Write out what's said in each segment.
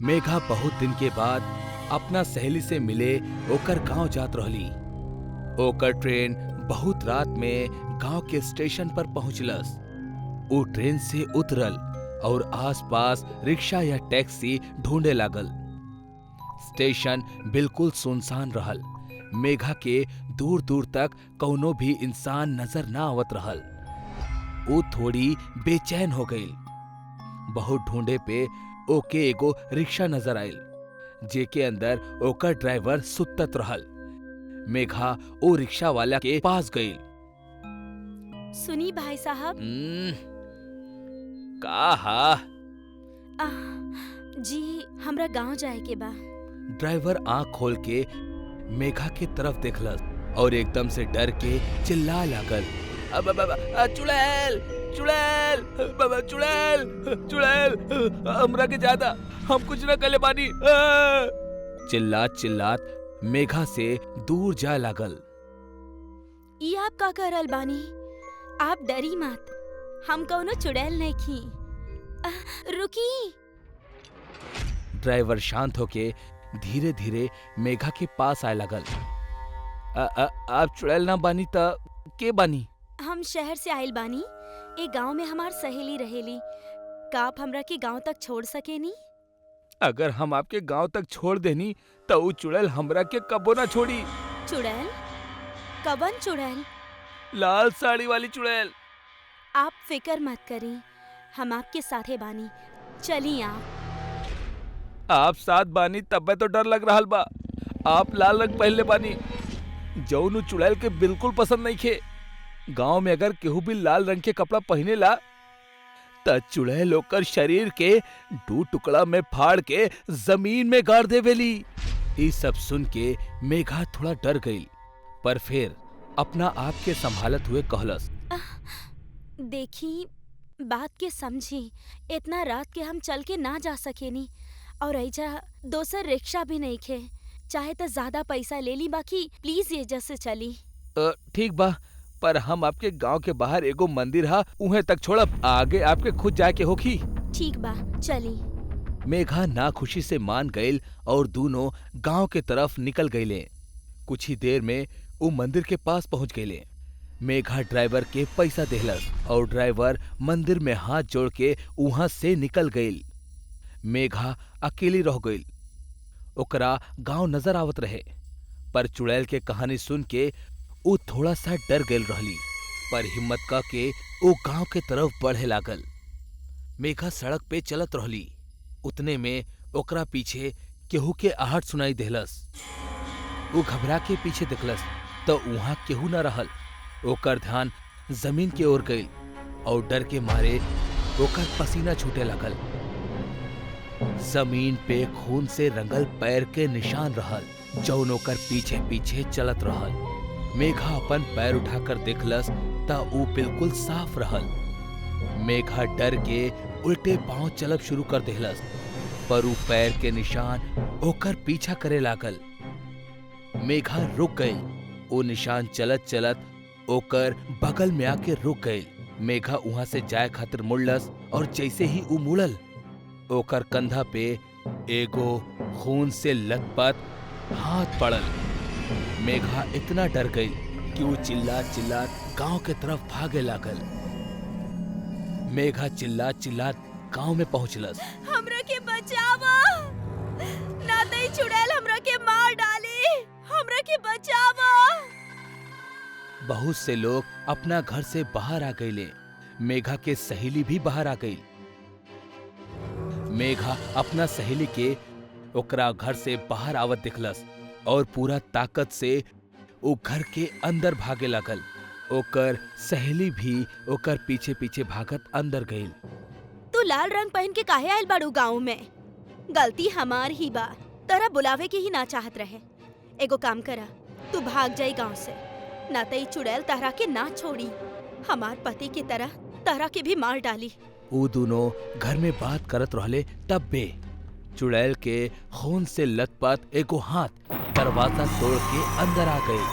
मेघा बहुत दिन के बाद अपना सहेली से मिले ओकर गांव जात रहली। ओकर ट्रेन बहुत रात में गांव के स्टेशन पर पहुंचलस। वो ट्रेन से उतरल और आसपास रिक्शा या टैक्सी ढूंढे लागल। स्टेशन बिल्कुल सुनसान रहल। मेघा के दूर दूर तक कौनो भी इंसान नजर ना आवत रहल। वो थोड़ी बेचैन हो गई। बहुत ढूंढे पे ओके एगो रिक्शा नजर आयल, जेके अंदर ओकर ड्राइवर सुतत रहल। मेघा ओ रिक्शा वाला के पास गई। सुनी भाई साहब। का हा? जी हमरा गांव जाए के बा। ड्राइवर आंख खोल के मेघा के तरफ देखलस और एकदम से डर के चिल्ला लागल, चुड़ैल चुड़ैल बाबा, चुड़ैल चुड़ैल, हमरा के ज्यादा, हम कुछ न कले बानी। चिल्लात चिल्लात मेघा से दूर जाए लागल। ई आप का करल बानी? आप डरी मत, हम कौनो चुड़ैल नहीं खी। रुकी। ड्राइवर शांत होके धीरे धीरे मेघा के पास आए लगल। आप चुड़ैल ना बानी त के बानी? हम शहर से आइल बानी। ए गांव में हमार सहेली रहेली। का आप हमरा के गांव तक छोड़ सकेनी? अगर हम आपके गांव तक छोड़ देनी तो वो चुड़ैल हमरा के कबो ना छोड़ी। चुड़ैल? कवन चुड़ैल? लाल साड़ी वाली चुड़ैल। आप फिकर मत करी, हम आपके साथे बानी। चली आप साथ बानी तब तो डर लग रहा बा। आप लाल रंग पहनले बानी, जौन चुड़ैल के बिल्कुल पसंद नहीं खे। गांव में अगर केहू भी लाल रंग के कपड़ा पहने ला त चुड़ैल ओकर शरीर के 2 टुकड़ा में फाड़ के जमीन में गाड़ देवेली। ये सब सुन के मेघा थोड़ा डर गई, पर फिर अपना आप के संभालत हुए कहलस, देखी बात के समझी। इतना रात के हम चल के ना जा सकेनी और ऐजा दोसर रिक्शा भी नहीं खे। चाहे तो ज्यादा पैसा ले ली, बाकी प्लीज ये जैसे चली। ठीक बा, पर हम आपके गांव के बाहर एगो मंदिर हा, उहे तक छोड़ब, आगे आपके खुद जाए के होखी। ठीक बा, चली। मेघा नाखुशी से मान गईल और दोनों गांव के तरफ निकल गईले। कुछ ही देर में वो मंदिर के पास पहुंच गईले। मेघा ड्राइवर के पैसा देहलस और ड्राइवर मंदिर में हाथ जोड़ के वहां से निकल गईल। मेघा अकेली रह गईल। ओकरा गांव नजर आवत रहे, पर चुड़ैल के कहानी सुन के वो थोड़ा सा डर गईल रहली, पर हिम्मत का के वो गांव के तरफ बढ़े लागल। मेघा सड़क पे चलत रहली। उतने में ओकरा पीछे केहू के आहट सुनाई देहलस। वो घबरा के पीछे देखलस तो वहां केहू न रहल। ओकर ध्यान जमीन की ओर गईल और डर के मारे ओकर पसीना छूटे लागल। जमीन पे खून से रंगल पैर के निशान रहल, जौन ओकर पीछे पीछे चलत रहल। मेघा अपन पैर उठाकर देखलस ता वो बिल्कुल साफ रहल। मेघा डर के उल्टे पांव चलब शुरू कर देहलस, पर वो पैर के निशान ओकर पीछा करे लागल। मेघा रुक गई। वो निशान चलत चलत ओकर बगल में आके रुक गई। मेघा वहां से जाए खातिर मुड़लस और जैसे ही वो मुड़ल, ओकर कंधा पे एगो खून से लथपथ हाथ पड़ल। मेघा इतना डर गई कि वो चिल्लात चिल्लात गांव के तरफ भागे लागल। मेघा चिल्लात चिल्लात गांव में पहुंचलस। हमरा के बचावा, ना तई चुड़ैल हमरा के मार डाली। हमरा के बचावा। बहुत से लोग अपना घर से बाहर आ गईले। मेघा के सहेली भी बाहर आ गई। मेघा अपना सहेली के ओकरा घर से बाहर आवत दिखलस और पूरा ताकत से वो घर के अंदर भागे लागल। ओकर सहेली भी ओकर पीछे पीछे भागत अंदर गई। तू लाल रंग पहन के काहे आइल बाड़ू गाँव में? गलती हमार ही बा, तोरा बुलावे के ही ना चाहत रहे। एगो काम करा, तू भाग जाई गाँव से, ना तई चुड़ैल तहरा के ना छोड़ी। हमार पति की तरह तहरा के भी मार डाली। वो दोनों घर में बात करत रहले, तब बे चुड़ैल के खून से लथपथ एगो हाथ दरवाजा तोड़ के अंदर आ गई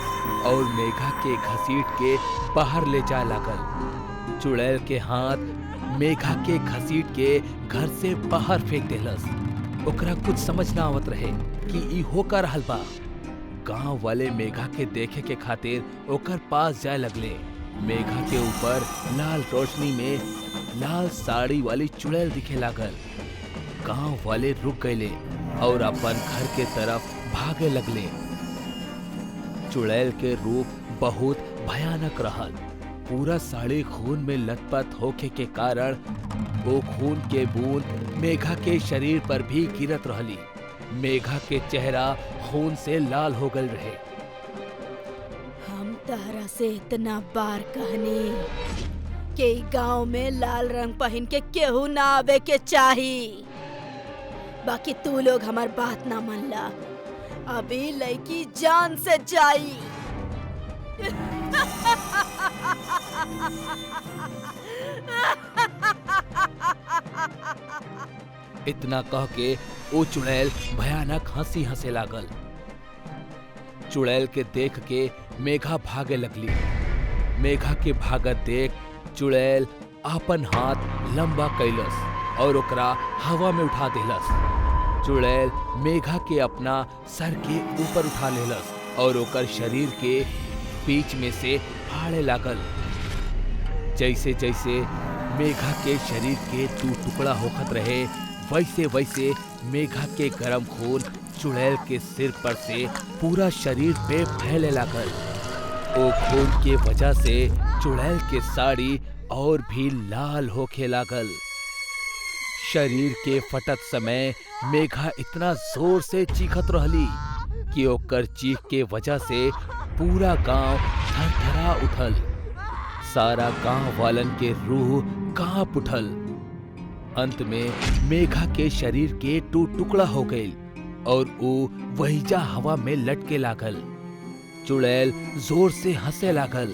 और मेघा के घसीट के बाहर ले जाए लागल। चुड़ैल के हाथ मेघा के घसीट के घर से बाहर फेंक देलस। ओकरा कुछ समझ ना आवत रहे कि ई हो का रहल बा। गांव वाले मेघा के देखे के खातिर ओकर पास जाए लगले। मेघा के ऊपर लाल रोशनी में लाल साड़ी वाली चुड़ैल दिखे लागल। गांव वाले रुक गए और अपन घर के तरफ भागे लगले। चुड़ैल के रूप बहुत भयानक रहल। पूरा साड़ी खून में लथपथ होके के कारण वो खून के बूंद मेघा के शरीर पर भी गिरत रहली। मेघा के चेहरा खून से लाल हो गल रहे। हम तहरा से इतना बार कहनी कि गांव में लाल रंग पहन के केहू ना आवे के चाही, बाकी तू लोग हमार बात ना मनला। अभी लड़की जान से जाई। इतना कह के वो चुड़ैल भयानक हंसी हंसे लागल। चुड़ैल के देख के मेघा भागे लगली। मेघा के भागत देख चुड़ैल अपन हाथ लंबा कैलस और ओकरा हवा में उठा देलस। चुड़ैल मेघा के अपना सर के ऊपर उठा लेलस और ओकर शरीर के बीच में से फाड़े लागल। जैसे जैसे मेघा के शरीर के दो टुकड़ा होखत रहे, वैसे वैसे मेघा के गरम खून चुड़ैल के सिर पर से पूरा शरीर पे फैले लागल। ओ खून के वजह से चुड़ैल के साड़ी और भी लाल होके लागल। शरीर के फटत समय मेघा इतना जोर से चीखत रहली कि ओकर चीख के वजह से पूरा गांव थरथरा उठल। सारा गांव वालन के रूह कांप उठल। अंत में मेघा के शरीर के टू टुकड़ा हो गए और वो वहीजा हवा में लटके लागल। चुड़ैल जोर से हंसे लागल।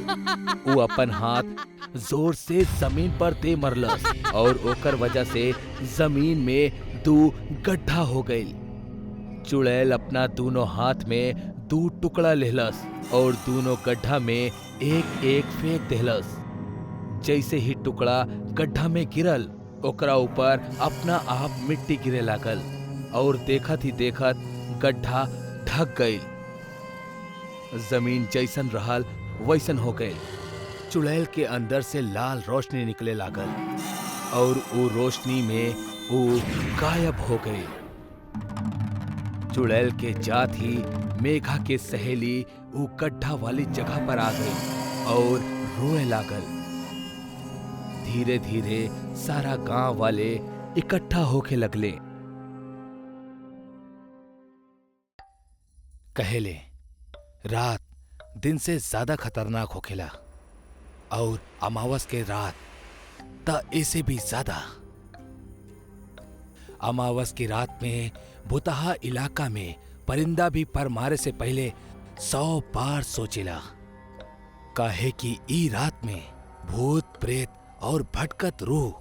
वो अपन हाथ जोर से जमीन पर दे मरलस और ओकर वजह से जमीन में दो गड्ढा हो गई। चुड़ैल अपना दोनों हाथ में दो टुकड़ा लेहलस और दोनों गड्ढा में एक एक फेंक देहलस। जैसे ही टुकड़ा गड्ढा में गिरल, ओकरा ऊपर अपना आप मिट्टी गिरे लागल और देखत ही देखत गड्ढा ढक गई। जमीन जैसन रहल वैसन हो गई। चुड़ैल के अंदर से लाल रोशनी निकले लागल और वो रोशनी में वो गायब हो गई। चुड़ैल के जात ही मेघा के सहेली वो गड्ढा वाली जगह पर आ गई और रोए लागल। धीरे धीरे सारा गांव वाले इकट्ठा होके लगले। कहेले रात दिन से ज्यादा खतरनाक होखेला और अमावस के रात त ऐसे भी ज्यादा। अमावस की रात में भुतहा इलाका में परिंदा भी पर मारे से पहले 100 बार सोचेला, काहे कि ई रात में भूत प्रेत और भटकत रूह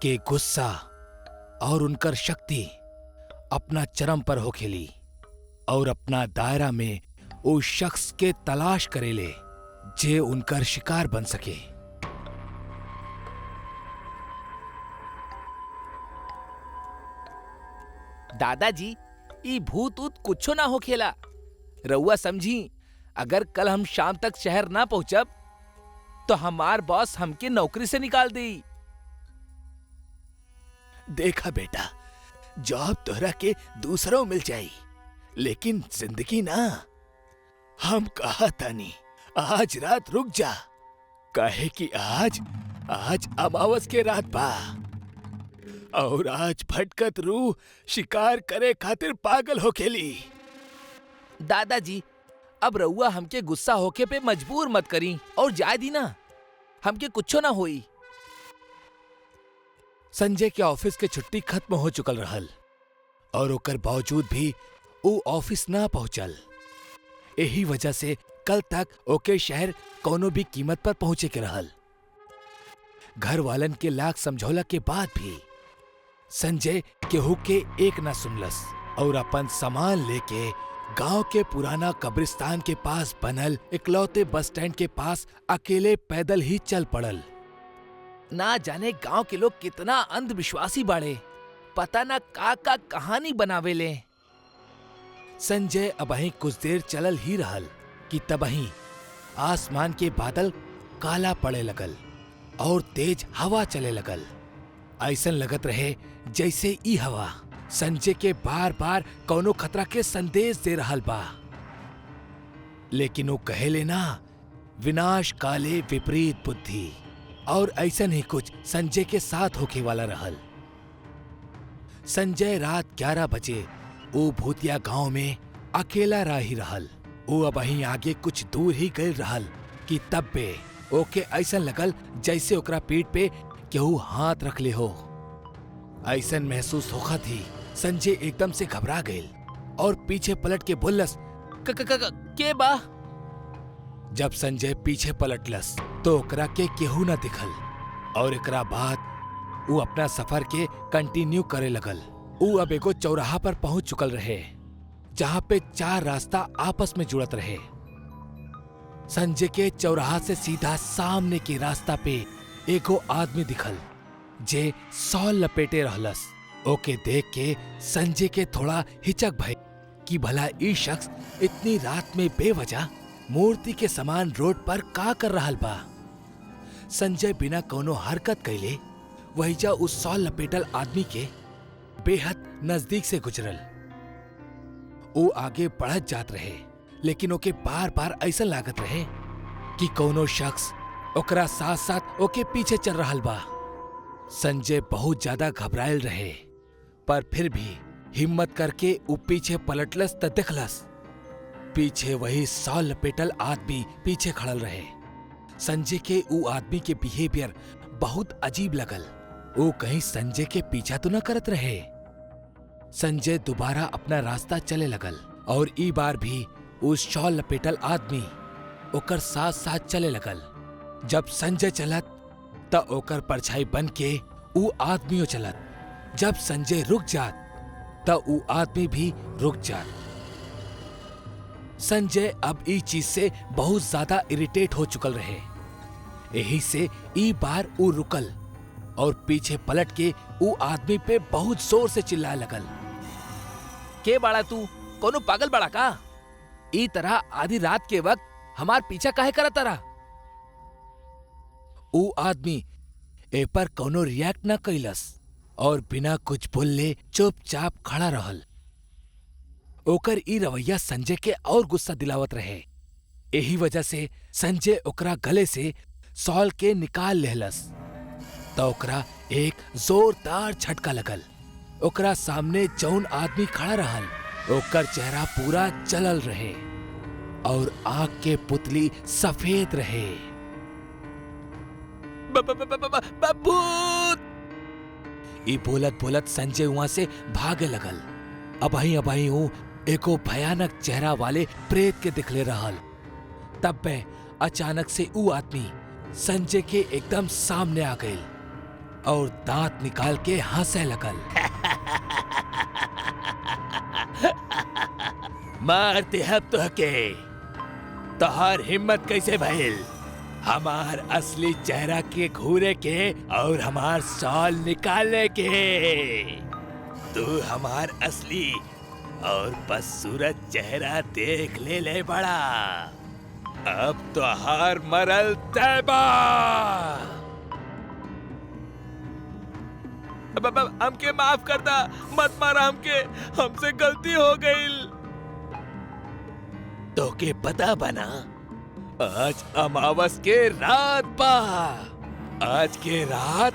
के गुस्सा और उनकर शक्ति अपना चरम पर होखेली और अपना दायरा में उस शख्स के तलाश करेले जे उनकर शिकार बन सके। दादाजी, ई भूत ऊत कुछो ना होखेला। रउआ समझी, अगर कल हम शाम तक शहर ना पहुंचब तो हमार बॉस हमके नौकरी से निकाल दी। देखा बेटा, जॉब तोहरा के दूसरों मिल जाई, लेकिन जिंदगी ना। हम कहा तानी आज रात रुक जा, काहे कि आज अमावस के रात बा और आज भटकत रूह शिकार करे खातिर पागल होखेली। दादाजी, अब रउआ हमके गुस्सा होके पे मजबूर मत करी और जाए दी ना, हमके कुछो ना होई। संजय के ऑफिस के छुट्टी खत्म हो चुकल रहल और ओकर बावजूद भी वो ऑफिस ना पहुंचल। यही वजह से कल तक ओके शहर कोनो भी कीमत पर पहुंचे के रहल। घर वालन के लाख समझौला के बाद भी संजय केहू के एक ना सुनलस और अपन सामान लेके गांव के पुराना कब्रिस्तान के पास बनल इकलौते बस स्टैंड के पास अकेले पैदल ही चल पड़ल। ना जाने गांव के लोग कितना अंधविश्वासी बाड़े। पता ना का कहानी बनावेले। संजय अबहीं कुछ देर चलल ही रहल कि तबहीं आसमान के बादल काला पड़े लगल और तेज हवा चले लगल। ऐसन लगत रहे जैसे ई हवा संजय के बार बार कौनो खतरा के संदेश दे रहल बा। लेकिन वो कहेले ना, विनाश काले विपरीत बुद्धि, और ऐसन ही कुछ संजय के साथ होके वाला रहल। संजय रात 11 बजे वो भूतिया गांव में अकेला रह ही रहल। वो अब वहीं आगे कुछ दूर ही गए रहल कि तब पे ओके ऐसन लगल जैसे ओकरा पीठ पे केहू हाथ रख ले हो। ऐसन महसूस होखा थी संजय एकदम से घबरा गए और पीछे पलट के बोलस, के बा? जब संजय पीछे पलटलस तो ओकरा के केहू न दिखल और एकरा बाद वो अपना सफर के कंटिन्यू करे लगल। वो अब एगो चौराहा पर पहुंच चुकल रहे जहां पे 4 रास्ता आपस में जुड़त रहे। संजय के चौराहा से सीधा सामने के रास्ता पे एगो आदमी दिखल जे शॉल लपेटे रहलस। ओके देख के संजय के थोड़ा हिचक भय कि भला ई शख्स इतनी रात में बेवजह मूर्ति के समान रोड पर का कर रहल बा। संजय बिना कोनो हरकत कैले वहीजा उस शॉल लपेटल आदमी के बेहद नजदीक से गुजरल। वो आगे बढ़त जात रहे लेकिन ओके बार बार ऐसा लागत रहे कि कोनो शख्स ओकरा साथ साथ ओके पीछे चल रहल बा। संजय बहुत ज्यादा घबरायल रहे पर फिर भी हिम्मत करके वो पीछे पलटलस त देखलस पीछे वही शॉल लपेटल आदमी पीछे खड़ल रहे। संजय के वो आदमी के बिहेवियर बहुत अजीब लगल। वो कहीं संजय के पीछा तो न करत रहे। संजय दोबारा अपना रास्ता चले लगल और ई बार भी उस शॉल लपेटल आदमी ओकर साथ साथ चले लगल। जब संजय चलत त ओकर परछाई बन के ऊ आदमियों चलत। जब संजय रुक जात त ऊ आदमी भी रुक जात। संजय अब ई चीज से बहुत ज्यादा इरिटेट हो चुकल रहे। यही से ई बार ऊ रुकल और पीछे पलट के ऊ आदमी पे बहुत जोर से चिल्लाए लगल, के बाड़ा तू? कोनो पागल बाड़ा का? ई तरह आधी रात के वक्त हमार पीछा काहे करत रहा? ऊ आदमी ए पर कोनो रिएक्ट न कैलस और बिना कुछ बोलले चुपचाप खड़ा रहल। ओकर ई रवैया संजय के और गुस्सा दिलावत रहे। यही वजह से संजय ओकरा गले से शॉल के निकाल लेहलस तो ओकरा एक जोरदार झटका लगल। ओकरा सामने जौन आदमी खड़ा रहल ओकर चेहरा पूरा जलल रहे और आंख के पुतली सफेद रहे। भूत! ई बोलत बोलत संजय वहां से भागे लगल। अबही हूँ एको भयानक चेहरा वाले प्रेत के दिखले रहल। तब पे अचानक से ऊ आदमी संजय के एकदम सामने आ गई और दांत निकाल के हंसे लगल। मारते हब तो के तोहार हिम्मत कैसे भइल हमार असली चेहरा के घूरे के और हमार शॉल निकालने के? तू हमार असली और बदसूरत चेहरा देख ले बड़ा। अब तो हार मरल तैबा। हमके माफ कर दा, मत मारा हमके, हमसे गलती हो गई। तो के पता बना आज अमावस के रात बा। आज के रात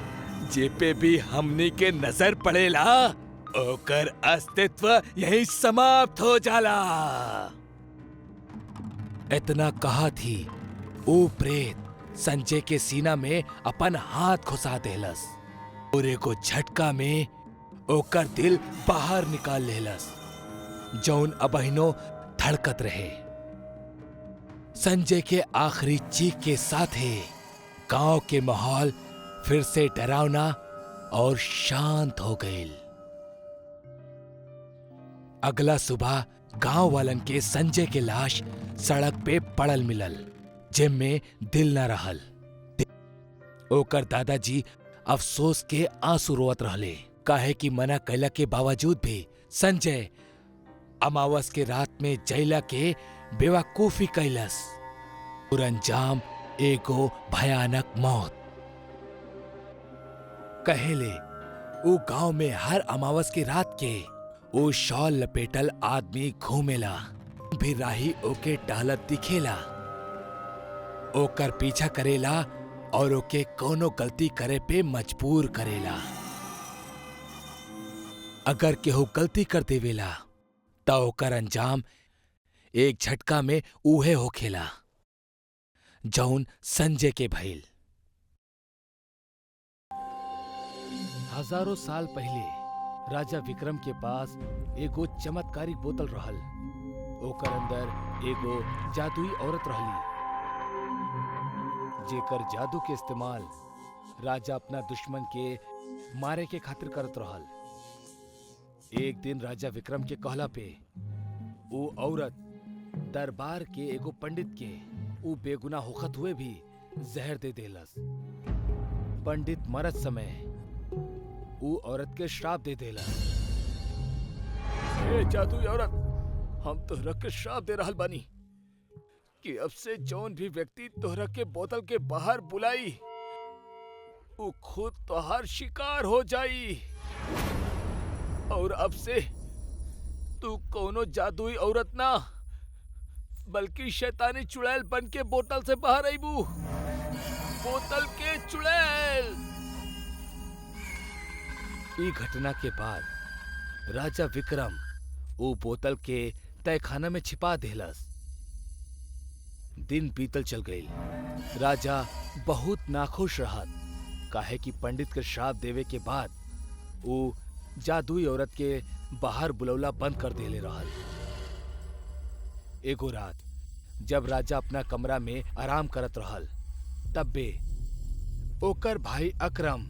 जे पे भी हमनी के नजर पड़ेला ओकर अस्तित्व यही समाप्त हो जाला। इतना कहा थी ओ प्रेत संजय के सीना में अपन हाथ घुसा देलस और एको झटका में ओकर दिल बाहर निकाल लेलस जौन अबहिनो धड़कत रहे। संजय के आखिरी चीख के साथ ही गांव के माहौल फिर से डरावना और शांत हो गई। अगला सुबह गांव वालन के संजय के लाश सड़क पे पड़ल मिलल जिनमें दिल न रहल। ओकर दादाजी अफसोस के आंसू रोवत रहले। काहे कि मना कैला के बावजूद भी संजय अमावस के रात में जैला के बेवकूफी कैलस और अंजाम एगो भयानक मौत। कहेले ऊ गांव में हर अमावस की रात के ऊ शॉल लपेटल आदमी घूमेला, भी राही ओके टहलत दिखेला, ओकर पीछा करेला और ओके कोनो गलती करे पे मजबूर करेला। अगर केहू गलती कर देवेला त ओकर अंजाम एक झटका में उहे होखेला जौन संजय के भइल। हजारों साल पहले राजा विक्रम के पास एगो चमत्कारिक बोतल रहल। ओकर अंदर एगो जादुई औरत रहली, जेकर जादू के इस्तेमाल राजा अपना दुश्मन के मारे के खातिर करत रहल। एक दिन राजा विक्रम के कहला पे वो औरत दरबार के एगो पंडित के वो बेगुनाह होखत हुए भी जहर दे देलस। पंडित मरत समय वो औरत के श्राप दे देला। ए जादुई औरत, हम तोहरा के श्राप दे रहल बानी कि अब से जौन भी व्यक्ति तोहरा के बोतल के बाहर बुलाई वो खुद तोहार शिकार हो जाई, और अब से तू कोनो जादुई औरत ना बल्कि शैतानी चुड़ैल बन के बोतल से बाहर आईबू। बोतल के चुड़ैल। ई घटना के बाद राजा विक्रम वो बोतल के तहखाना में छिपा देलस। दिन बीतल चल गई। राजा बहुत नाखुश रहत, काहे कि पंडित के श्राप देवे के बाद वो जादुई औरत के बाहर बुलौला बंद कर देले रहल। एगो रात जब राजा अपना कमरा में आराम करत रहल, तब्बे ओकर भाई अकरम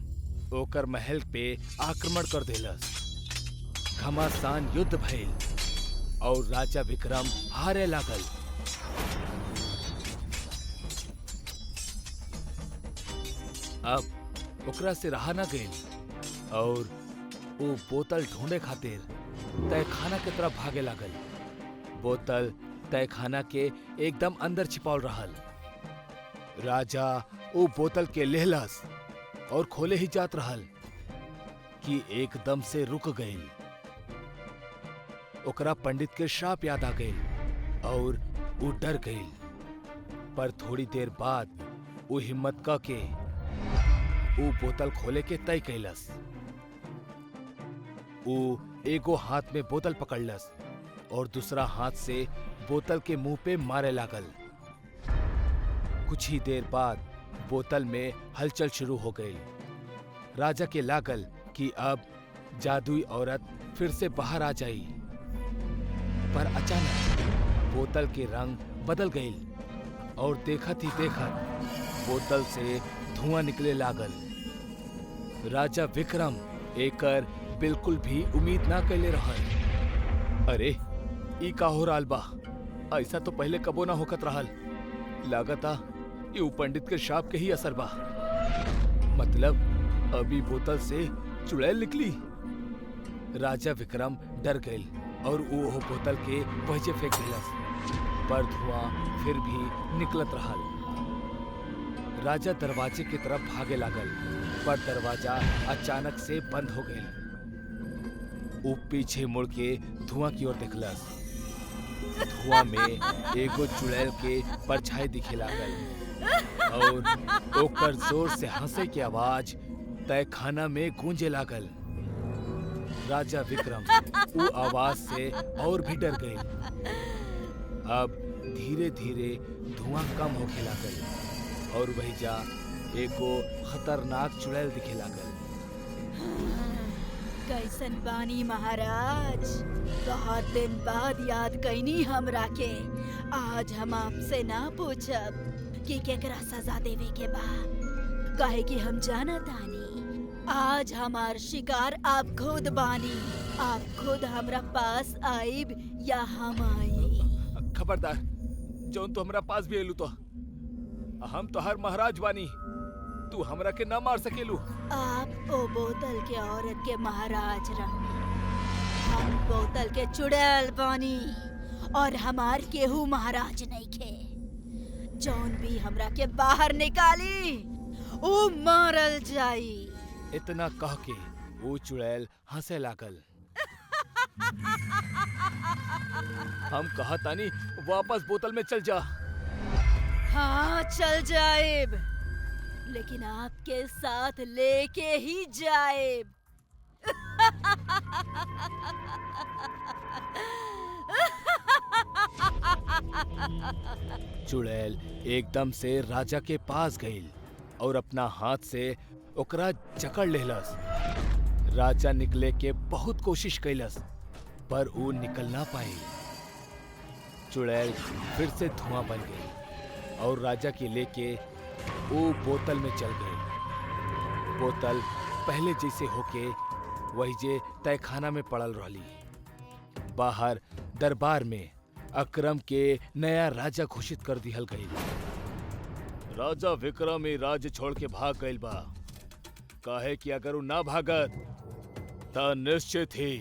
ओकर महल पे आक्रमण कर देलस। घमासान युद्ध भइल और राजा विक्रम हारे लागल। अब ओकरा से रहा न गइल और वो बोतल ढूंढे खातिर तहखाना के तरफ भागे लागल। बोतल तहखाना के एकदम अंदर छिपाल रहल। राजा वो बोतल के लेहलस और खोले ही जात रहल कि एकदम से रुक गइल। ओकरा पंडित के श्राप याद आ गइल और वो डर गइल। पर थोड़ी देर बाद वो हिम्मत क के वो बोतल खोले के तय कैलस। वो एगो हाथ में बोतल पकड़लस और दूसरा हाथ से बोतल के मुंह पे मारे लागल। कुछ ही देर बाद बोतल में हलचल शुरू हो गई। राजा के लागल कि अब जादुई औरत फिर से बाहर आ जाई, पर अचानक बोतल के रंग बदल गई और देखत ही देखत बोतल से धुआं निकले लागल। राजा विक्रम एकर बिल्कुल भी उम्मीद ना कैले रहल। अरे ई का हो रहल बा? ऐसा तो पहले कबो ना होकत रहल। लागता ये पंडित के श्राप के ही असर बा। मतलब अभी बोतल से चुड़ैल निकली। राजा विक्रम डर गए और वो बोतल के वहीं फेंक दिलस, पर धुआं फिर भी निकलत रहल। राजा दरवाजे की तरफ भागे लागल, पर दरवाजा अचानक से बंद हो गई। वो पीछे मुड़ के धुआं की ओर देखलस। धुआं में एगो चुड़ैल के परछाई दिखे लागल और ओकर जोर से हंसे की आवाज तहखाना में गूंजे लागल। राजा विक्रम वो आवाज से और भी डर गए। अब धीरे धीरे धुआं कम होके लागल और वही जा एगो खतरनाक चुड़ैल दिखे लागल। कैसन बानी महाराज? बहुत दिन बाद याद कैनी हमरा के। आज हम आपसे ना पूछब कि केकरा सजा देवे के बा, काहे कि हम जाना तानी आज हमार शिकार आप खुद बानी। आप खुद हमरा पास आइब या हम आई? खबरदार, जौन तो हमरा पास भी एलू तो हम तो हर महाराज बानी। तू हमरा के ना मार सकेलू। आप ओ बोतल के औरत के महाराज रही, हम बोतल के चुड़ैल बानी और हमार केहू महाराज नहीं खे। जौन भी हमरा के बाहर निकाली ओ मारल जाई। इतना कह के वो चुड़ैल हंसे लागल। हम कहा तानी वापस बोतल में चल जा। हाँ चल जाएब, लेकिन आपके साथ लेके ही जाएब। चुड़ैल एकदम से राजा के पास गई और अपना हाथ से ओकरा जकड़ लेलस। राजा निकले के बहुत कोशिश कैलस पर वो निकल ना पाई। चुड़ैल फिर से धुआं बन गई और राजा के लेके वो बोतल में चल गई। बोतल पहले जैसे होके वही जे तहखाना में पड़ल रहली। बाहर दरबार में अकरम के नया राजा घोषित कर दिहल गई। राजा विक्रम ही राज्य छोड़ के भाग गइल बा। काहे कि अगर वो ना भागत त निश्चित ही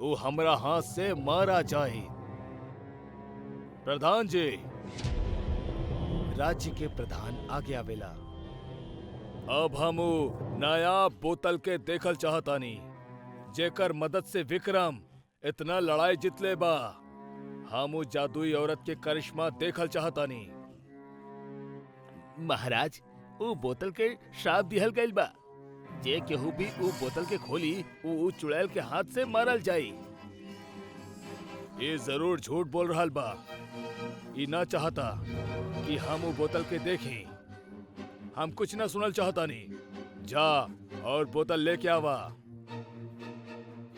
वो हमरा हाथ से मारा जाए। प्रधान जी, राज्य के प्रधान आगे आवेला। अब हम नया बोतल के देखल चाहतानी जेकर मदद से विक्रम इतना लड़ाई जितले बा। हम जादुई औरत के करिश्मा देखल चाहतानी। महाराज, वो बोतल के श्राप दिहल गइल बा। जे केहू भी वो बोतल के खोली वो चुड़ैल के हाथ से मारल जाई। ये जरूर झूठ बोल रहल बा। ये ना चाहता कि हम वो बोतल के देखें। हम कुछ ना सुनल चाहता नहीं। जा और बोतल लेके आवा।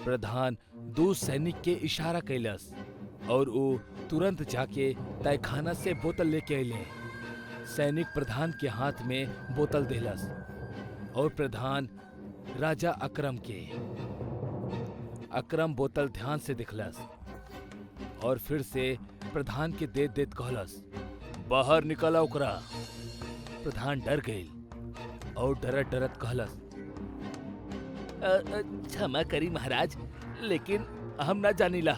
प्रधान दो सैनिक के इशारा कैलस और वो तुरंत जाके तहखाना से बोतल लेके अइले। सैनिक प्रधान के हाथ में बोतल देलस और प्रधान राजा अकरम के। अकरम बोतल ध्यान से दिखलस और फिर से प्रधान के देत देत कहलस, बाहर निकला ओकरा। प्रधान डर गई और डरत डरत कहलस, क्षमा करी महाराज, लेकिन हम ना जानिला।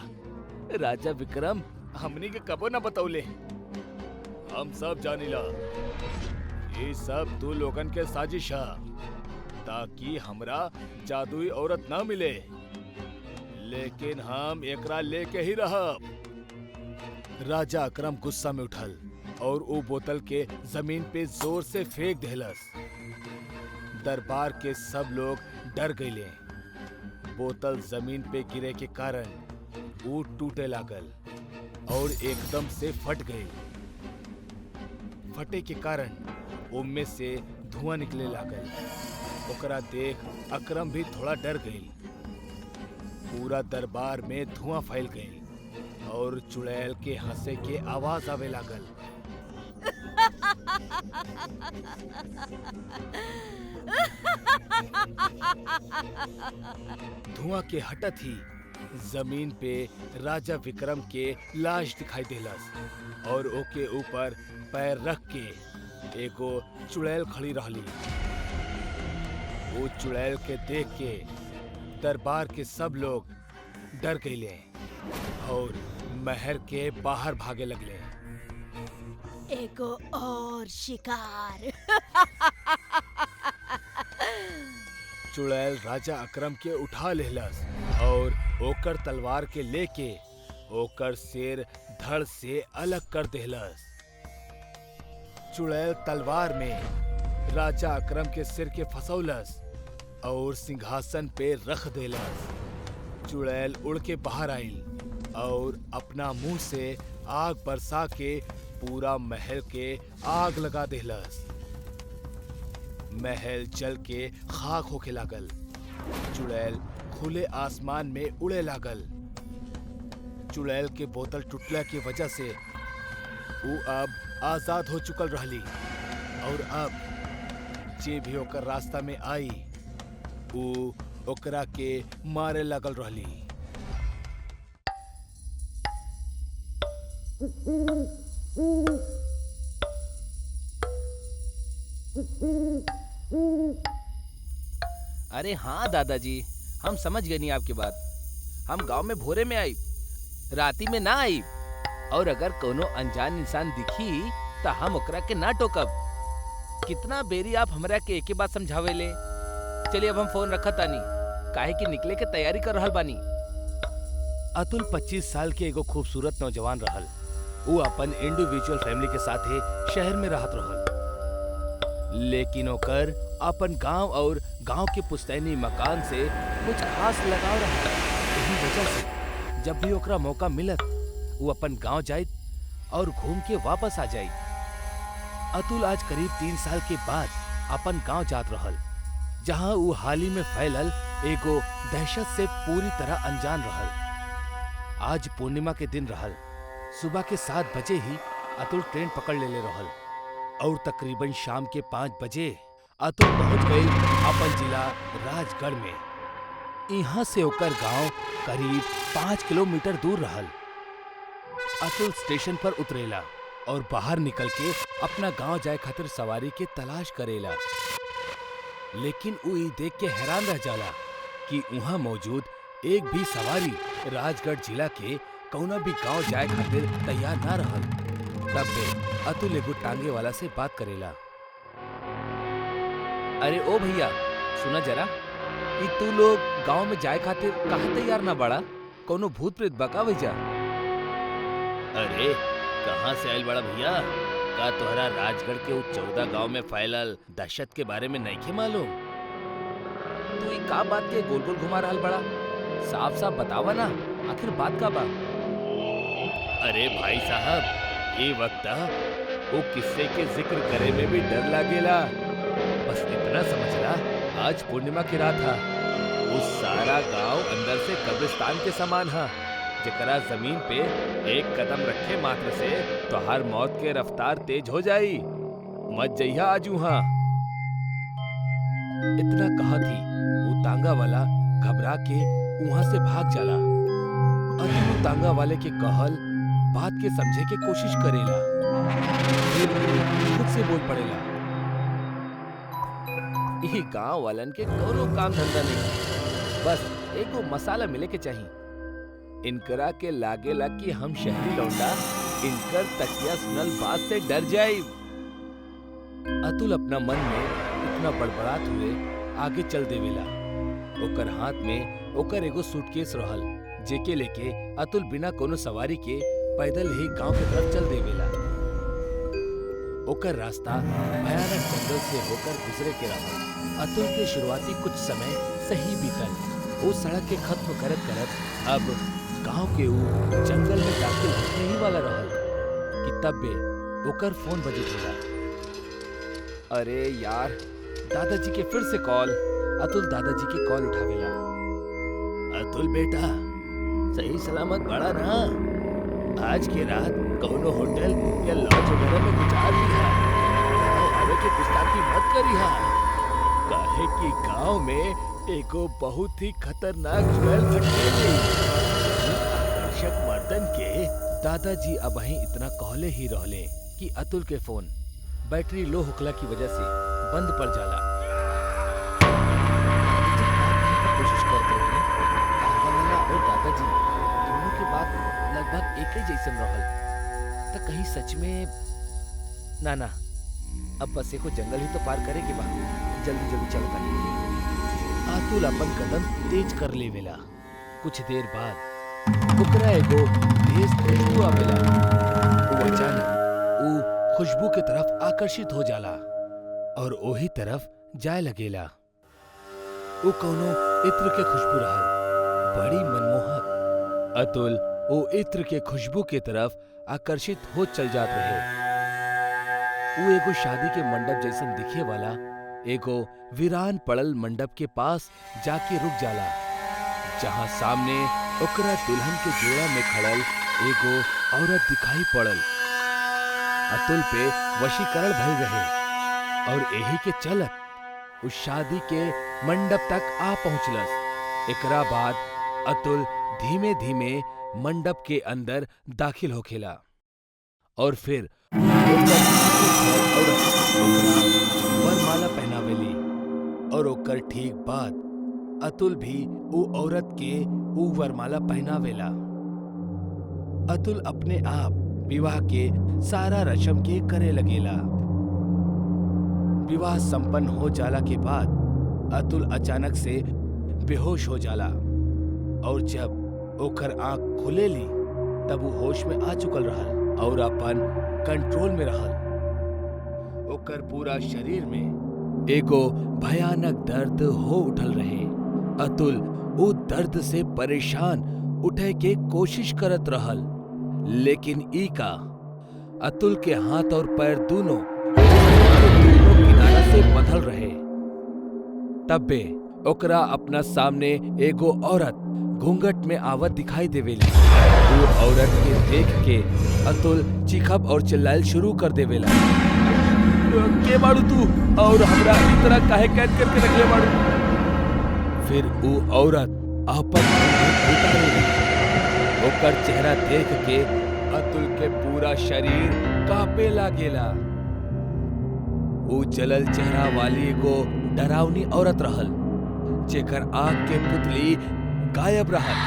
राजा विक्रम हमनी के कबो ना बतौले। हम सब जानिला। ये सब तू लोगन के साजिश है ताकि हमरा जादुई औरत ना मिले, लेकिन हम एकरा लेके ही रहब। राजा अकरम गुस्सा में उठल और वो बोतल के जमीन पे जोर से फेंक देलस। दरबार के सब लोग डर गए। बोतल जमीन पे गिरे के कारण वो टूटे लागल और एकदम से फट गई। फटे के कारण उनमें से धुआं निकले लागल। ओकरा देख अकरम भी थोड़ा डर गई। पूरा दरबार में धुआं फैल गई और चुड़ैल के हंसे के आवाज आवे लागल। धुआं के हटत ही जमीन पे राजा विक्रम के लाश दिखाई देलस और ओके ऊपर पैर रख के एगो चुड़ैल खड़ी रहली। वो चुड़ैल के देख के दरबार के सब लोग डर गए और महल के बाहर भागे लगले। एगो और शिकार। चुड़ैल राजा अकरम के उठा लेलस और ओकर तलवार के लेके ओकर सिर धड़ से अलग कर देलस। चुड़ैल तलवार में राजा अकरम के सिर के फसौलस और सिंहासन पे रख देलस। चुड़ैल उड़ के बाहर आइल और अपना मुंह से आग बरसा के पूरा महल के आग लगा देलस। महल जल के खाक होके लागल। चुड़ैल खुले आसमान में उड़े लागल। चुड़ैल के बोतल टूटला की वजह से वो अब आजाद हो चुकल रहली और अब जे भी ओकर रास्ता में आई वो ओकरा के मारे लागल रहली। अरे हाँ दादाजी, हम समझ गए नहीं आपकी बात। हम गांव में भोरे में आई, राती में ना आई, और अगर कोनो अनजान इंसान दिखी तो हम ओकरा के ना टोकब। कितना बेरी आप हमरा के एक ही बात समझावे ले। चलिए अब हम फोन रखा तानी, काहे कि निकले के तैयारी कर रहल बानी। अतुल 25 साल के एगो खूबसूरत नौजवान रहल। वो अपन इंडिविजुअल फैमिली के साथे शहर में रहत रहल, लेकिन ओकर अपन गांव और गांव के पुश्तैनी मकान से कुछ खास लगाव रहा। यही वजह से जब भी ओकरा मौका मिलत वो अपन गांव जाइत और घूम के वापस आ जाइत। अतुल आज करीब 3 साल के बाद अपन गांव जात रहल, जहां वो हाल ही में फैलल एगो दहशत से पूरी तरह अनजान रहल। आज पूर्णिमा के दिन रहल। सुबह के 7 बजे ही अतुल ट्रेन पकड़ ले रहल और तकरीबन शाम के 5 बजे अतुल पहुंच गए अपन जिला राजगढ़ में। यहाँ से होकर गांव करीब 5 किलोमीटर दूर रहल। अतुल स्टेशन पर उतरेला और बाहर निकल के अपना गांव जाए खातिर सवारी के तलाश करेला, लेकिन वो ये देख के हैरान रह जाला कि वहाँ मौजूद एक भी सवारी राजगढ़ जिला के कौना भी गांव जाए खातिर तैयार ना रहल। तब बे अतुल एगो टांगे वाला से बात करेला। अरे ओ भैया, सुना जरा, कि तू लोग गांव में जाए खातिर काहे तैयार ना बड़ा? कोनो भूत प्रेत बका भैया? अरे कहाँ से आयल बड़ा भैया? का तोहरा राजगढ़ के 14 गांव में फैलल दहशत के बारे में नहीं मालूम? तू ये का बात के गोल गोल घुमा रहल बड़ा? साफ साफ बतावा ना, आखिर बात का बा? अरे भाई साहब, ये वक्त वो किस्से के जिक्र करे में भी डर लागेला। बस इतना समझला, आज पूर्णिमा की रात था। वो सारा गांव अंदर से कब्रिस्तान के समान है, जकरा जमीन पे एक कदम रखे मात्र से तोहार मौत के रफ्तार तेज हो जाई। मत जइहा आज वहां। इतना कहा थी वो तांगा वाला घबरा के वहां से भाग जाला। अतुल वो तांगा वाले के कहल बात के समझे के कोशिश करेला, फिर खुद से बोल पड़ेला, ये गांव वालन के कोनो काम धंधा नहीं, बस एगो मसाला मिले के चाहिए। इनकरा के लागेला कि हम शहरी लौंडा इनकर तकिया सुनल बात से डर जाए। अतुल अपना मन में इतना बड़बड़ात हुए आगे चल देवेला। ओकर हाथ में ओकर एगो सूटकेस रहल, जेके लेके अतुल बिना कोनो सवारी के पैदल ही गांव के तरफ चल देवेला। ओकर रास्ता भयानक जंगल से होकर गुजरे के रहल। अतुल के शुरुआती कुछ समय सही बीतल। वो सड़क के खत्म करत करत अब गांव के ऊ जंगल में दाखिल होने ही वाला रहल कि तब बे ओकर फोन बजे होला। अरे यार, दादाजी के फिर से कॉल। अतुल दादाजी के कॉल उठावेला। अतुल बेटा, सही सलामत बड़ा ना? आज के रात कौनो होटल या लॉज वगैरह में गुजार लिहा। आवे के गुस्ताखी मत करिहा, काहे कि गांव में एको बहुत ही खतरनाक जुएल भटकेली। आकर्षक मर्दन के दादाजी अब ही इतना कहले ही रहले कि अतुल के फोन बैटरी लो होखला की वजह से बंद पड़ जाला। कोशिश करते रहे। तांगा और दादाजी दोनों की बात लगभग एक ही जैसन रहल। तो कहीं सच में ना, अब बस एको जंगल ही तो पार करे के बा। जल्दी जल्दी चल पानी। अतुल अपन कदम तेज कर लेवेला। कुछ देर बाद ओकरा एगो तेज खुशबू आवेला। वो अचानक वो खुशबू के तरफ आकर्षित हो जाला और ओही तरफ जाए लगेला। वो कौनो इत्र के खुशबू रहल, बड़ी मनमोहक। अतुल वो इत्र के खुशबू के तरफ आकर्षित हो चल जात रहे। वो एगो शादी के मंडप जैसन दिखे वाला एगो वीरान पड़ल मंडप के पास जाके रुक जाला, जहां सामने ओकरा दुल्हन के जोड़ा में खड़ल एगो औरत दिखाई पड़ल। अतुल पे वशीकरण भइल रहे और यही के चलत उस शादी के मंडप तक आ पहुंचलस। एकरा बाद अतुल धीमे धीमे मंडप के अंदर दाखिल होखेला और फिर वरमाला पहनावेली। और ओकर ठीक बाद अतुल भी ऊ औरत के ऊ वरमाला पहनावेला। अतुल अपने आप विवाह के सारा रस्म के करे लगेला। विवाह संपन्न हो जाला के बाद अतुल अचानक से बेहोश हो जाला और जब ओकर आंख खुलेली तब वो होश में आ चुकल रहल और अपन कंट्रोल में रहल। ओकर पूरा शरीर में एगो भयानक दर्द हो उठल रहे। अतुल वो दर्द से परेशान उठे के कोशिश करत रहल, लेकिन ई का अतुल के हाथ और पैर दोनों किनारा से बंधल रहे। तब्बे ओकरा अपना सामने एगो औरत घूंघट में आवत दिखाई देवेली। वो औरत के देख के अतुल चीखब और चिल्लाइल शुरू कर देवेला। के बाड़ू तू और हमरा इस तरह काहे कैद करके रखले बाड़ू? फिर वो औरत आपन घूंघट उतारेली। ओकर चेहरा देख के अतुल के पूरा शरीर कांपे लागेला। वो जलल चेहरा वाली एगो डरावनी औरत रहल, जेकर आंख के पुतली गायब रहल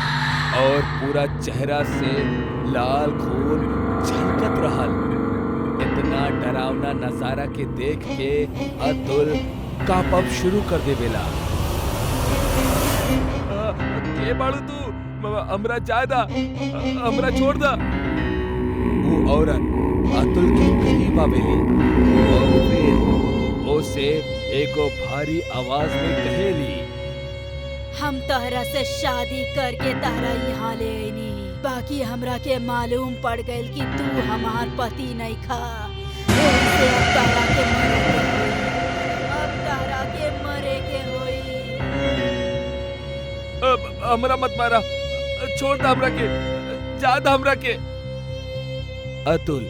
और पूरा चेहरा से लाल खून झलकत रहल। इतना डरावना नजारा के देख के अतुल कांपब शुरू कर देवेला। के बाड़ू तू? हमरा जायदा, हमरा छोड़ दा। वो औरत अतुल के करीब आवेली और फिर ओसे एगो भारी आवाज में कहेली, हम तहरा से शादी करके तहरा यहाँ ले आईनी, बाकी हमरा के मालूम पड़ गइल कि तू हमार पति नहीं खा। एही से अब तहरा के मरे के होई। अब तहरा के मरे के होई। हमरा मत मारा, छोड़ दा हमरा के, ज्यादा हमरा के। अतुल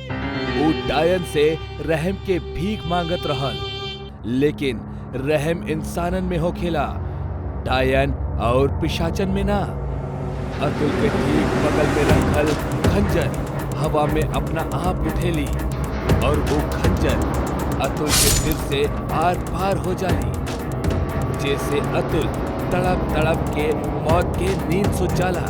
वो डायन से रहम के भीख मांगत रहल, लेकिन रहम इंसानन में होखेला, डायन और पिशाचन में ना। अतुल के ठीक बगल में रखल खंजर हवा में अपना आप उठेली और वो खंजर अतुल के सिर से आर पार हो जाली, जैसे अतुल तड़प तड़प के मौत के नींद सो जाला।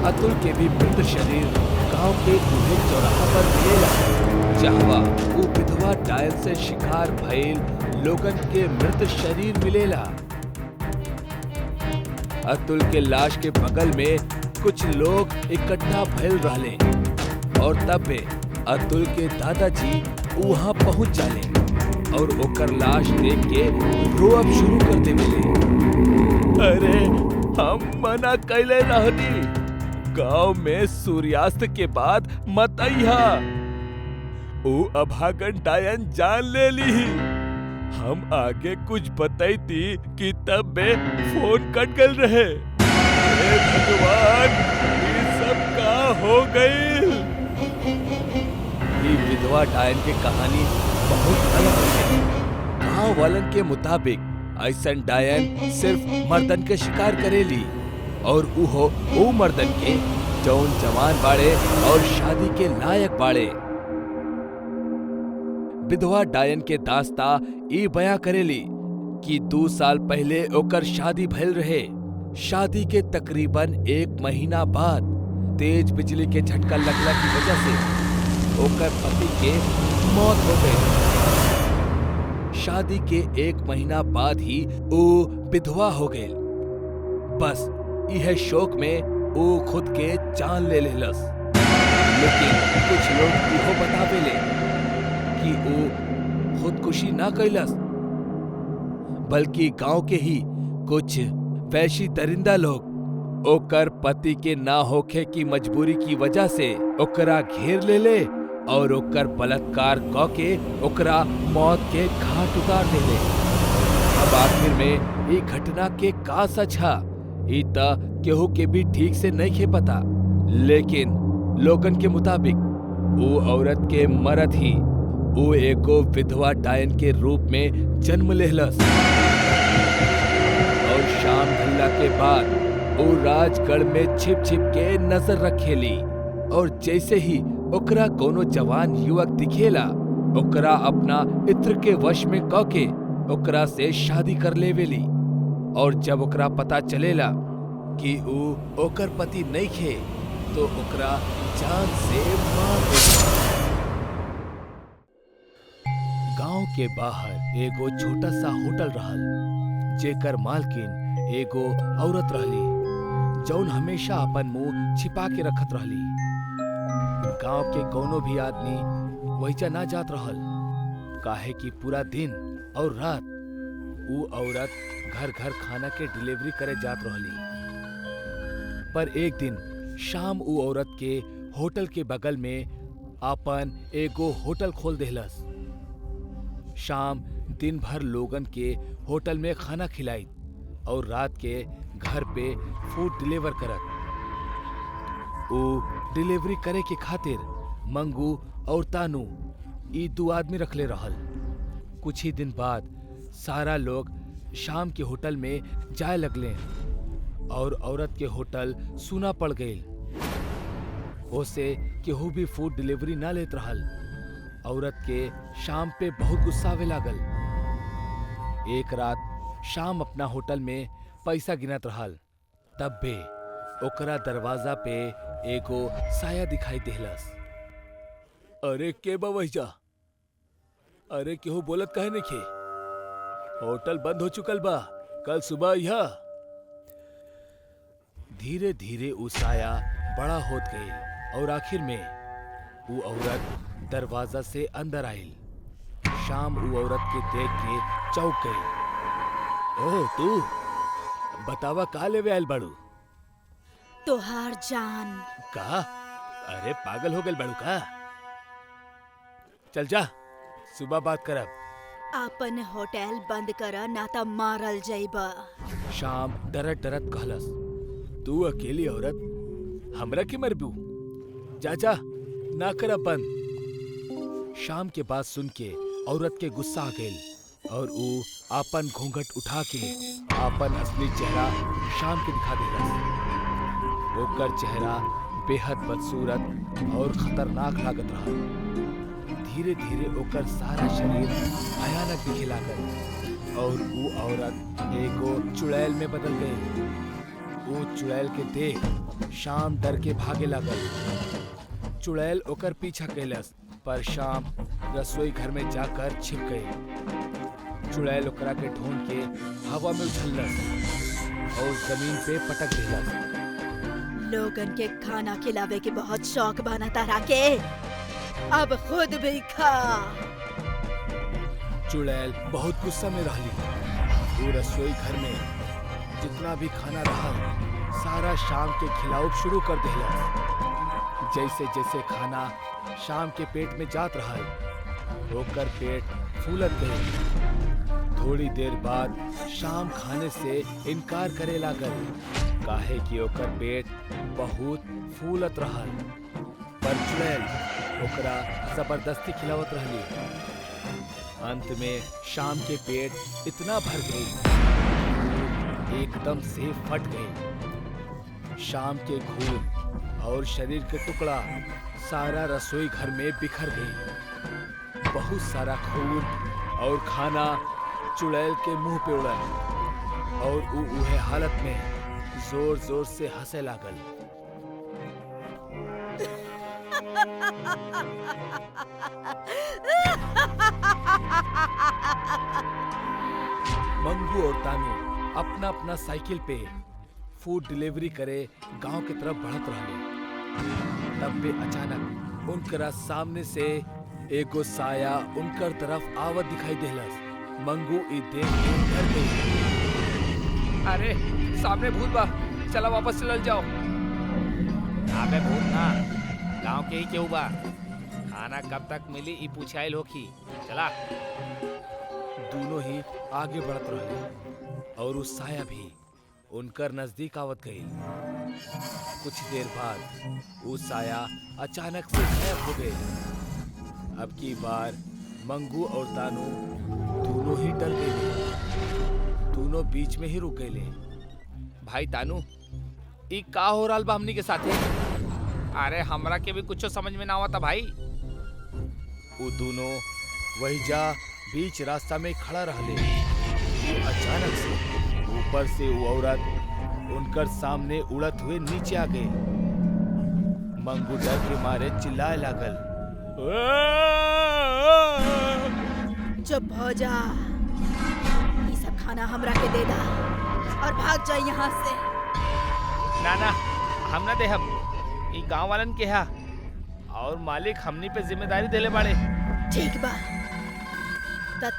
अतुल के भी मृत शरीर गांव के बूढ़े चौराहा पर मिलेला, जहवा वो विधवा डायन से शिकार भइल लोगन के मृत शरीर मिलेला। अतुल के लाश के बगल में कुछ लोग इकट्ठा भइल रहले और तब अतुल के दादाजी वहां पहुंच जाले और ओकर लाश देख के रोअब शुरू कर देवेले। अरे हम मना कैले रहनी, गांव में सूर्यास्त के बाद मत आइहा। ओ अभागन डायन जान ले ली। हम आगे कुछ बताई कि तब बे फोन कट गल रहे। हे भगवान, ये सब का हो गई? ये विधवा डायन की कहानी बहुत अलग है। गांव वालन के मुताबिक ऐसन डायन सिर्फ मर्दन के शिकार करेली और वो मर्दन के जौन जवान बाड़े और शादी के लायक बाड़े। विधवा डायन के दास्ता ई बयां करेली कि 2 साल पहले ओकर शादी भइल रहे। शादी के तकरीबन 1 महीना बाद तेज बिजली के झटका लगला की वजह से ओकर पति के मौत हो गई। शादी के 1 महीना बाद ही वो विधवा हो गई। बस यह शोक में वो खुद के जान ले लेलस। लेकिन कुछ लोग इहो बतावेले कि वो खुदकुशी ना कैलस, बल्कि गांव के ही कुछ वैशी दरिंदा लोग ओकर पति के ना होखे की मजबूरी की वजह से ओकरा घेर ले और ओकर बलात्कार क के ओकरा मौत के घाट उतार देले। अब आखिर में ये घटना के का सच है, ई त केहू के भी ठीक से नहीं खे पता। लेकिन लोगन के मुताबिक वो औरत के मरद ही वो एगो विधवा डायन के रूप में जन्म लेहलस और शाम ढलला के बाद वो राजगढ़ में छिप छिप के नजर रखेली और जैसे ही ओकरा कोनो जवान युवक दिखेला ओकरा अपना इत्र के वश में क के ओकरा से शादी कर लेवेली। और जब ओकरा पता चलेला कि ऊ ओकर पति नहीं खे तो ओकरा जान से मार देला। गांव के बाहर एगो छोटा सा होटल रहल, जेकर मालकिन एगो औरत रहली जौन हमेशा अपन मुंह छिपा के रखत रहली। गांव के कोनो भी आदमी वहीजा ना जात रहल, काहे कि पूरा दिन और रात ऊ औरत घर घर खाना के डिलीवरी करे जात रहली। पर एक दिन शाम ऊ औरत के होटल के बगल में अपन एगो होटल खोल देहलस। शाम दिन भर लोगन के होटल में खाना खिलाई और रात के घर पे फूड डिलीवर करत। ऊ डिलीवरी करे के खातिर मंगू और तानू ई दो आदमी रखले रहल। कुछ ही दिन बाद सारा लोग शाम के होटल में जाए लगले और औरत के होटल सूना पड़ गई। ओसे केहू भी फूड डिलीवरी ना लेत रहल। औरत के शाम पे बहुत गुस्सा आवे लागल। एक रात शाम अपना होटल में पैसा गिनत रहल, तब बे ओकरा दरवाजा पे एगो साया दिखाई देहलस। अरे के बा वहीजा? अरे केहू बोलत काहे नइखे? होटल बंद हो चुकल बा, कल सुबह यह। धीरे धीरे उ साया बड़ा होत गई और आखिर में वो औरत दरवाजा से अंदर आई। शाम वो औरत के देख के चौंक गई। ओह तू, बतावा का लेवे आयल बाड़ू? तोहार जान। का? अरे पागल हो गल बाड़ू का? चल जा, सुबह बात करब। आपन होटल बंद कर ना त मारल जाइबा। शाम डरत डरत कहलस, तू अकेली औरत हमरा के मरबू? जा जा, ना कर बंद। शाम के बात सुन के औरत के गुस्सा आ गई और वो आपन घूंघट उठा के आपन असली चेहरा शाम के दिखा देलस। ओकर चेहरा बेहद बदसूरत और खतरनाक लागत रहा। धीरे धीरे ओकर सारा शरीर भयानक दिखे लागल और वो औरत एगो चुड़ैल में बदल गई। वो चुड़ैल के देख शाम डर के भागे लागल। चुड़ैल ओकर पीछा कैलस, पर शाम रसोई घर में जाकर छिप गई। चुड़ैल ओकरा के ढूंढ के हवा में उछलस और जमीन पे पटक देलस। लोगन के खाना खिलावे के बहुत शौक बना तारा के, अब खुद भी खा। चुड़ैल बहुत गुस्सा में रहली। वो रसोई घर में जितना भी खाना रहा सारा शाम के खिलाव शुरू कर देला। जैसे जैसे खाना शाम के पेट में जात रहा, ओकर पेट फूलत गई। थोड़ी देर बाद शाम खाने से इनकार करे लागल, काहे कि ओकर पेट बहुत फूलत रहल। पर चुड़ैल ओकरा जबरदस्ती खिलावत रहली। अंत में शाम के पेट इतना भर गई एकदम से फट गई। शाम के खून और शरीर के टुकड़ा सारा रसोई घर में बिखर गई। बहुत सारा खून और खाना चुड़ैल के मुंह पे उड़ल और ऊ उहे हालत में जोर जोर से हंसे लागल। मंगू और तानू अपना अपना साइकिल पे फूड डिलीवरी करे गांव के तरफ बढ़त रहले। तब पे अचानक उनकरा सामने से एगो साया उनकर तरफ आवत दिखाई देलस। मंगू ई देख के डर गई। अरे सामने भूत बा, चला वापस चल जाओ। अबे भूत ना, गांव के ही केहू बा। खाना कब तक मिली ई पूछाइल होखी, चला। दोनों ही आगे बढ़त रहे और उस साया भी उनकर नजदीक आवत गई। कुछ देर बाद वो साया अचानक से गायब हो गए। अब की बार मंगू और तानू दोनों ही डर गए। दोनों बीच में ही रुक गए। भाई तानू, ई का हो रहल बा हमनी के साथे? अरे हमरा के भी कुछ समझ में ना आवता भाई। वो दोनों वही जा बीच रास्ता में खड़ा रहले। अचानक से ऊपर से वो औरत उनकर सामने उड़त हुए नीचे आ गई। मंगू डर के मारे चिल्लाए लागल। चुप हो जा, ये सब खाना हमरा के दे दा और भाग जा यहाँ से। ना ना, हम ना देहब, ई गांव वालन के हा और मालिक हमनी पे जिम्मेदारी देले बाड़े। ठीक बा,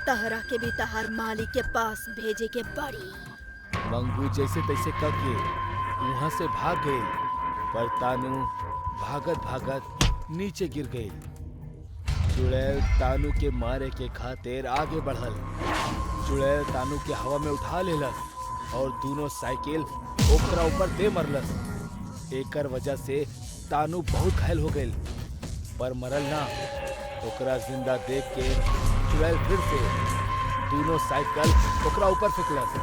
तहरा के भी तहार मालिक के पास भेजे के पड़ी। मंगू जैसे तैसे करके वहां से भाग गए, पर तानू भागत भागत नीचे गिर गई। चुड़ैल तानू के मारे के खातिर आगे बढ़ल। चुड़ैल तानू के हवा में उठा लेलस और दोनों साइकिल ओकरा ऊपर दे मरलस। एकर वजह से तानू बहुत घायल हो गई, पर मरल ना। ओकरा जिंदा देख के चुड़ैल फिर से दोनों साइकिल ओकरा ऊपर फेंकलस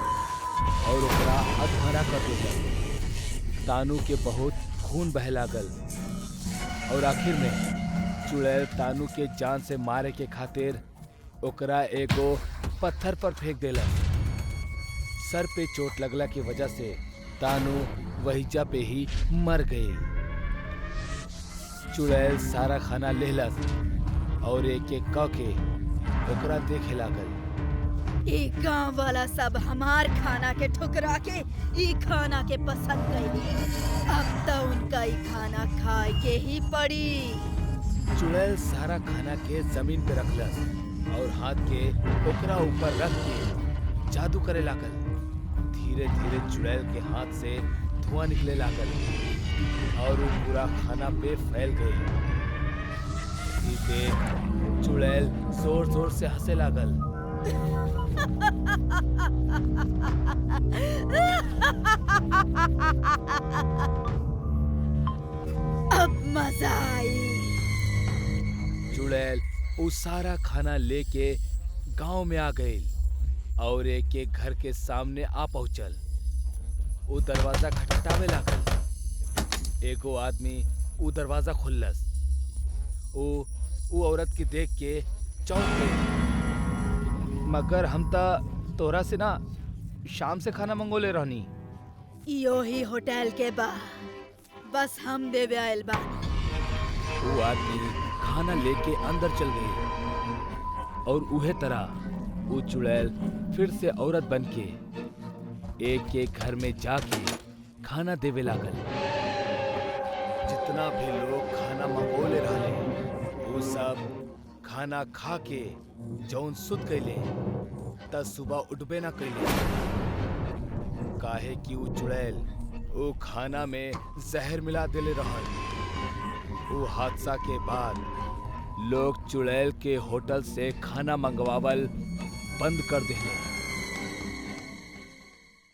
और ओकरा अधमरा कर देलस। तानू के बहुत खून बहे लागल और आखिर में चुड़ैल तानू के जान से मारे के खातिर ओकरा एगो पत्थर पर फेंक देलस। सर पे चोट लगला की वजह से तानू वहीजा पे ही मर गई। चुड़ैल सारा खाना लेलस और एक एक क के ओकरा देखे लागल। एक गांव वाला सब हमार खाना के ठुकरा के ई खाना के पसंद कैली। अब तो उनका ई खाना खाए के ही पड़ी। चुड़ैल सारा खाना के जमीन पे रखलस और हाथ के ओकरा ऊपर रख के जादू करे लागल। धीरे धीरे चुड़ैल के हाथ से धुआं निकले लागल और वो पूरा खाना पे फैल गई। ई देख चुड़ैल जोर जोर से हंसे लागल। अब मजा आई। चुड़ैल वो सारा खाना लेके गांव में आ गई और एक एक घर के सामने आ पहुंचल। वो दरवाजा खटखटावे लागल। एगो आदमी वो दरवाजा खोललस। वो औरत के देख के चौंक गई। मगर हम तोरा से ना शाम से खाना मंगोले रहनी। यो ही होटल के बा, बस हम देवे आयल बानी। वो आदमी खाना लेके अंदर चल गई और उहे तरह वो चुड़ैल फिर से औरत बन के एक एक घर में जाके खाना देवे लागल। जितना भी लोग खाना मंगोले रहले वो सब खाना खा के जौन सुत गईले त सुबह उठबे ना कैले। काहे कि वो चुड़ैल वो खाना में जहर मिला देले रहल। वो हादसा के बाद लोग चुड़ैल के होटल से खाना मंगवावल बंद कर देले।